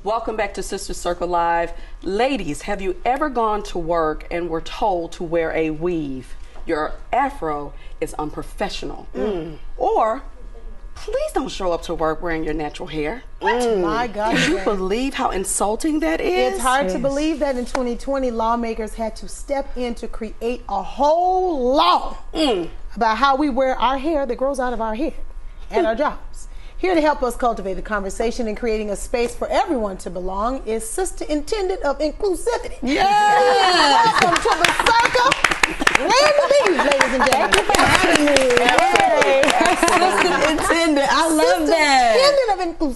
Welcome back to Sister Circle Live. Ladies, have you ever gone to work and were told to wear a weave? Your afro is unprofessional. Or, please don't show up to work wearing your natural hair. My God. Can you believe how insulting that is? It's hard to believe that in 2020, lawmakers had to step in to create a whole law about how we wear our hair that grows out of our head and our jobs. Here to help us cultivate the conversation and creating a space for everyone to belong is Sister Intendant of Inclusivity. Yes! Welcome to the circle, Randy Lee, ladies and gentlemen. Assistant intendant. I love that. Intendant of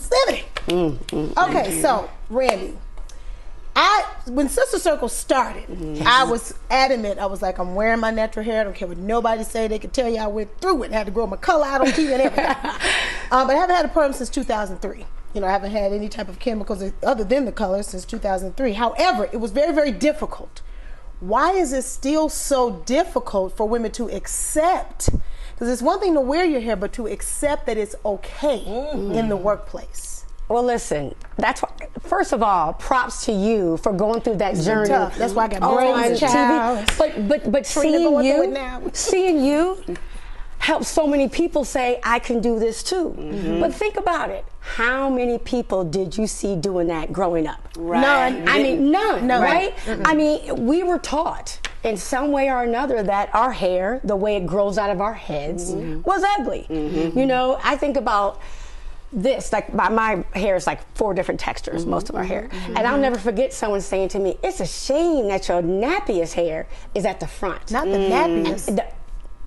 Inclusivity. Okay, so Randy, when Sister Circle started, I was adamant. I was like, I'm wearing my natural hair. I don't care what nobody say. They could tell you I went through it. Had to grow my color out on TV and everything. But I haven't had a perm since 2003. You know, I haven't had any type of chemicals other than the color since 2003. However, it was very, very difficult. Why is it still so difficult for women to accept? Because it's one thing to wear your hair, but to accept that it's okay in the workplace. Well, listen, that's why, first of all, props to you for going through that journey. Tough. That's why I got on braids, child. TV. But seeing you helps so many people say, I can do this too. But think about it. How many people did you see doing that growing up? Right. None. I mean, none, right? Mm-mm. I mean, we were taught in some way or another that our hair, the way it grows out of our heads, was ugly. You know, I think about this, like my hair is like 4 different textures, most of our hair. And I'll never forget someone saying to me, it's a shame that your nappiest hair is at the front. Not the nappiest.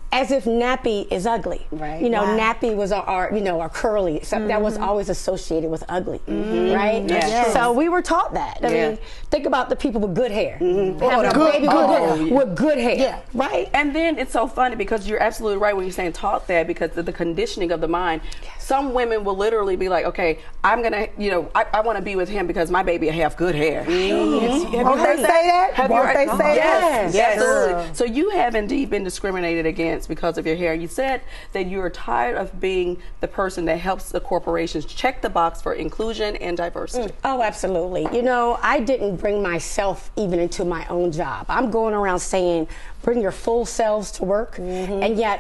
As if nappy is ugly. Right. You know, nappy was our curly. So that was always associated with ugly, right? Yes. So we were taught that. I mean, think about the people with good hair. Having a good- baby with good hair, right? And then it's so funny because you're absolutely right when you're saying taught that, because of the conditioning of the mind. Some women will literally be like, okay, I'm gonna, I want to be with him because my baby have good hair. Won't they say that? Won't they say that? Yes, absolutely. So you have indeed been discriminated against because of your hair. You said that you are tired of being the person that helps the corporations check the box for inclusion and diversity. Oh, absolutely. You know, I didn't bring myself even into my own job. I'm going around saying, bring your full selves to work. And yet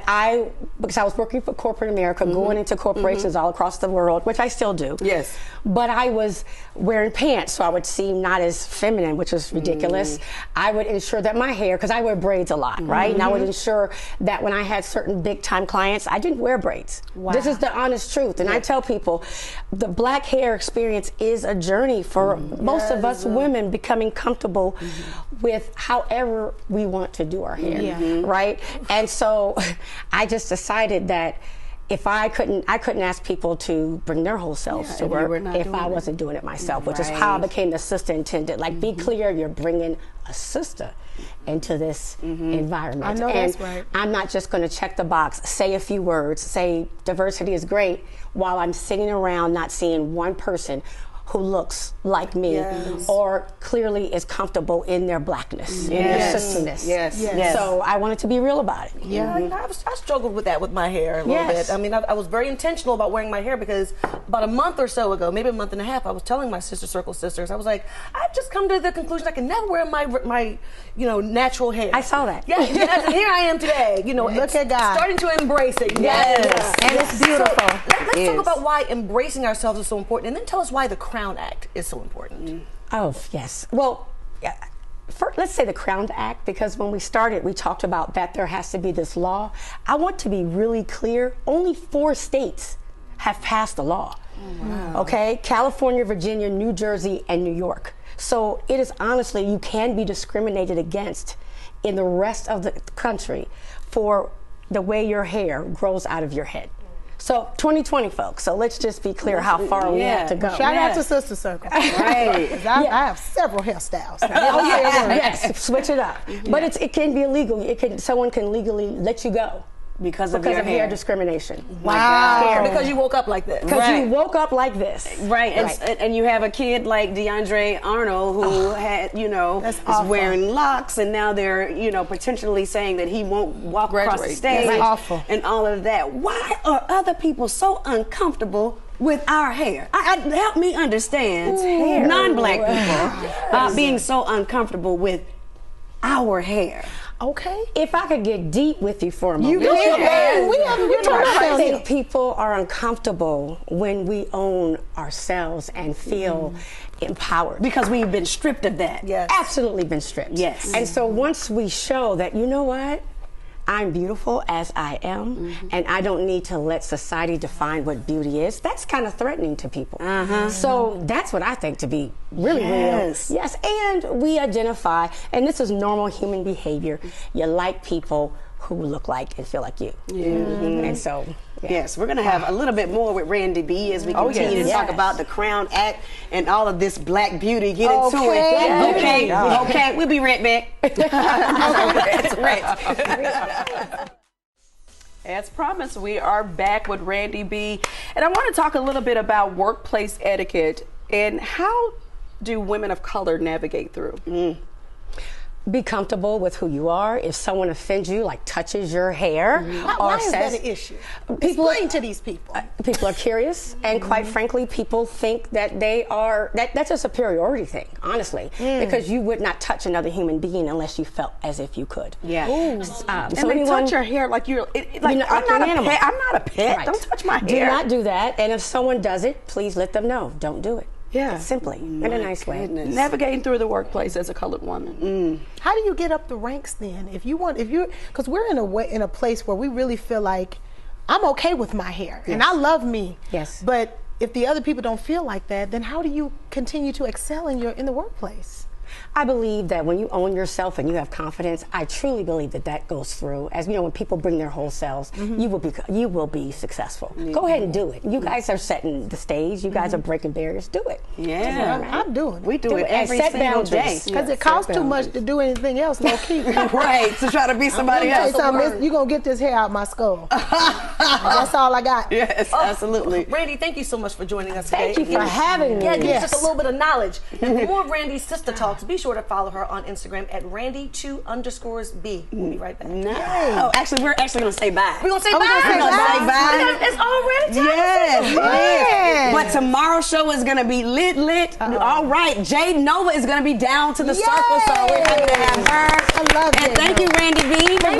because I was working for corporate America, going into corporations all across the world, which I still do. Yes. But I was wearing pants, so I would seem not as feminine, which was ridiculous. I would ensure that my hair, because I wear braids a lot, right? And I would ensure that when I had certain big time clients, I didn't wear braids. Wow. This is the honest truth. And I tell people, the black hair experience is a journey for most of us women becoming comfortable with however we want to do our hair, right? And so I just decided that if I couldn't ask people to bring their whole selves to work if I wasn't doing it myself, which is how I became the sister intendant. Like, be clear, you're bringing a sister into this environment. I know and that's right. I'm not just going to check the box, say a few words, say diversity is great, while I'm sitting around not seeing one person who looks like me or clearly is comfortable in their blackness, in their sisterness. Yes. So I wanted to be real about it. I struggled with that with my hair a little bit. I mean, I was very intentional about wearing my hair because about a month or so ago, maybe a month and a half, I was telling my Sister Circle sisters, I was like, I've just come to the conclusion I can never wear my natural hair. I saw that. Yes, and here I am today. Look at God. Starting to embrace it. Yes. And it's beautiful. So, let's talk about why embracing ourselves is so important, and then tell us why the Crown Act is so important. Oh, yes. Well, let's say the Crown Act, because when we started, we talked about that there has to be this law. I want to be really clear. Only 4 states have passed the law. Wow. Okay? California, Virginia, New Jersey, and New York. So it is honestly, you can be discriminated against in the rest of the country for the way your hair grows out of your head. So 2020, folks. So let's just be clear how far we have to go. Shout out to Sister Circle. Right. I have several hairstyles. Yes, switch it up. But it can be illegal. Someone can legally let you go because of hair discrimination. Wow. Because you woke up like this. Because you woke up like this. Right. And you have a kid like DeAndre Arnold who had, is wearing locks, and now they're, potentially saying that he won't walk across the stage. That's awful. And all of that. Why are other people so uncomfortable with our hair. Help me understand non-black people being so uncomfortable with our hair. Okay. If I could get deep with you for a moment. You can. We I think people are uncomfortable when we own ourselves and feel empowered. Because we've been stripped of that. Yes. Absolutely been stripped. Yes. And so once we show that, you know what? I'm beautiful as I am, and I don't need to let society define what beauty is. That's kind of threatening to people. So that's what I think to be really real. Yes, and we identify, and this is normal human behavior. You like people who look like and feel like you. And so, Yes, we're going to have a little bit more with Randy B as we continue to talk about the Crown Act and all of this black beauty. Get into it. Okay, we'll be right back. As promised, we are back with Randy B. And I want to talk a little bit about workplace etiquette and how do women of color navigate through? be comfortable with who you are. If someone offends you, like touches your hair, Why is that an issue? Explain to these people. People are curious, and quite frankly, people think that they are that's a superiority thing, honestly, because you would not touch another human being unless you felt as if you could. Yeah. And So they anyone, touch your hair like you're like you're not I'm not an a animal. pet. I'm not a pet. Right. Don't touch my hair. Do not do that. And if someone does it, please let them know. Don't do it. Yeah. Simply, in a nice way. Navigating through the workplace as a colored woman. How do you get up the ranks then? If you're, because we're in a place where we really feel like I'm okay with my hair and I love me. Yes. But if the other people don't feel like that, then how do you continue to excel in the workplace? I believe that when you own yourself and you have confidence, I truly believe that goes through. As you know, when people bring their whole selves, you will be successful. Go ahead and do it. You guys are setting the stage. You guys are breaking barriers. Do it. Yeah. I'm doing it. We do it and every set single day. boundaries. Because it costs too much to do anything else, low key. Right, to try to be somebody else. You're going to get this hair out my skull. That's all I got. Yes, absolutely. Randy, thank you so much for joining us today. Thank you for having me. Yeah, give us just a little bit of knowledge. And for more Randy's sister talks, be sure to follow her on Instagram at Randy2_B. We'll be right back. No. Actually, we're actually going to say bye. We're going to say Oh, bye. we're gonna say bye. It's already time. Yes, but tomorrow's show is going to be lit. All right, Jade Nova is going to be down to the circle, so we're happy to have her. I love And Jade thank you, Randy B, for being